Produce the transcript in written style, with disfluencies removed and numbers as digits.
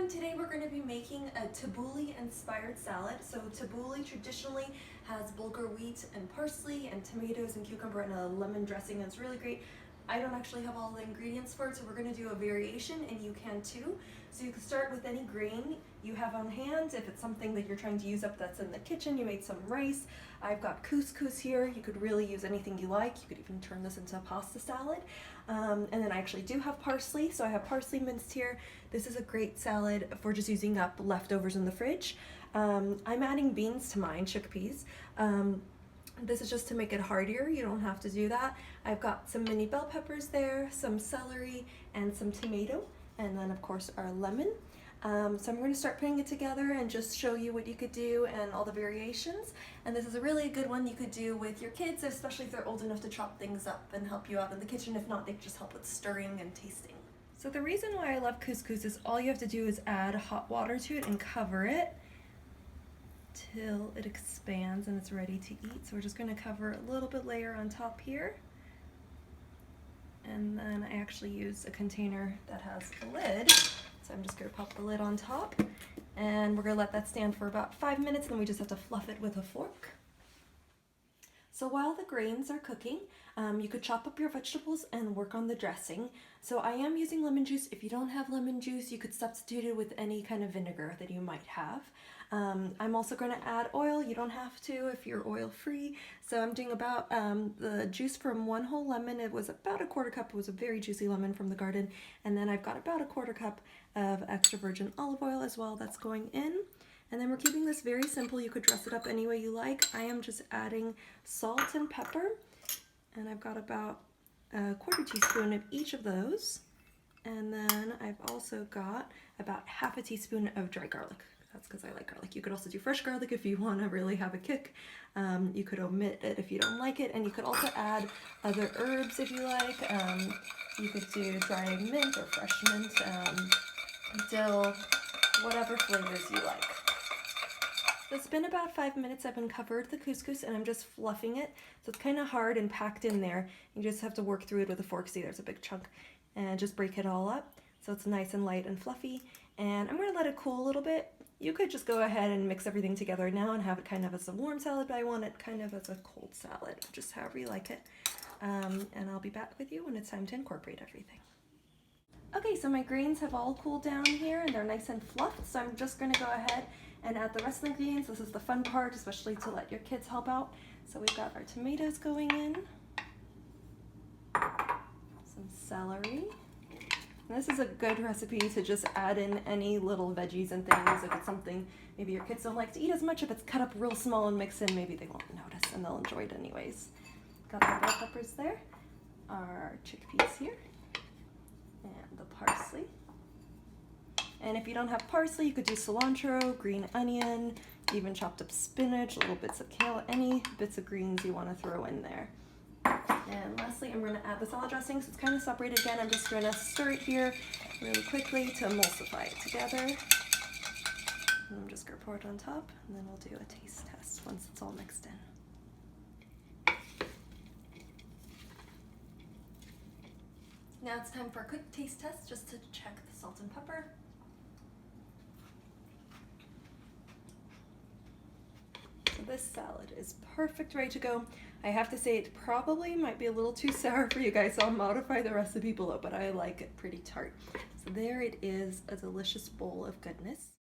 everyone, today we're going to be making a tabbouleh inspired salad. So tabbouleh traditionally has bulgur wheat and parsley and tomatoes and cucumber and a lemon dressing, and it's really great. I don't actually have all the ingredients for it, so we're going to do a variation, and you can too. So you can start with any grain you have on hand. If it's something that you're trying to use up that's in the kitchen, you made some rice. I've got couscous here. You could really use anything you like. You could even turn this into a pasta salad. And then I actually do have parsley, so I have parsley minced here. This is a great salad for just using up leftovers in the fridge. I'm adding beans to mine, chickpeas. This is just to make it heartier. You don't have to do that. I've got some mini bell peppers there, some celery, and some tomato, and then of course our lemon. So I'm going to start putting it together and just show you what you could do and all the variations. And this is a really good one you could do with your kids, especially if they're old enough to chop things up and help you out in the kitchen. If not, they can just help with stirring and tasting. So the reason why I love couscous is all you have to do is add hot water to it and cover it till it expands and it's ready to eat. So we're just going to cover a little bit layer on top here. And then I actually use a container that has a lid. So I'm just going to pop the lid on top, and we're going to let that stand for about 5 minutes, and then we just have to fluff it with a fork. So while the grains are cooking, you could chop up your vegetables and work on the dressing. So I am using lemon juice. If you don't have lemon juice, you could substitute it with any kind of vinegar that you might have. I'm also going to add oil. You don't have to if you're oil free. So I'm doing about the juice from 1 whole lemon. It was about a 1/4 cup. It was a very juicy lemon from the garden. And then I've got about a 1/4 cup of extra virgin olive oil as well that's going in. And then we're keeping this very simple. You could dress it up any way you like. I am just adding salt and pepper, and I've got about a 1/4 teaspoon of each of those. And then I've also got about 1/2 teaspoon of dry garlic. That's because I like garlic. You could also do fresh garlic if you want to really have a kick. You could omit it if you don't like it, and you could also add other herbs if you like. You could do dry mint or fresh mint, dill, whatever flavors you like. So it's been about 5 minutes. I've uncovered the couscous and I'm just fluffing it. So it's kind of hard and packed in there. You just have to work through it with a fork. See, there's a big chunk, and just break it all up. So it's nice and light and fluffy. And I'm going to let it cool a little bit. You could just go ahead and mix everything together now and have it kind of as a warm salad, but I want it kind of as a cold salad, just however you like it. And I'll be back with you when it's time to incorporate everything. Okay, so my grains have all cooled down here and they're nice and fluffed, so I'm just going to go ahead and add the rest of the ingredients. This is the fun part, especially to let your kids help out. So we've got our tomatoes going in, some celery. And this is a good recipe to just add in any little veggies and things. If it's something maybe your kids don't like to eat as much, if it's cut up real small and mixed in, maybe they won't notice and they'll enjoy it anyways. Got the bell peppers there, our chickpeas here, and the parsley. And if you don't have parsley, you could do cilantro, green onion, even chopped up spinach, little bits of kale, any bits of greens you want to throw in there. And lastly, I'm going to add the salad dressing. So it's kind of separated again. I'm just going to stir it here really quickly to emulsify it together. And I'm just going to pour it on top, and then we'll do a taste test once it's all mixed in. Now it's time for a quick taste test just to check the salt and pepper. So this salad is perfect, ready to go. I have to say it probably might be a little too sour for you guys, so I'll modify the recipe below, but I like it pretty tart. So there it is, a delicious bowl of goodness.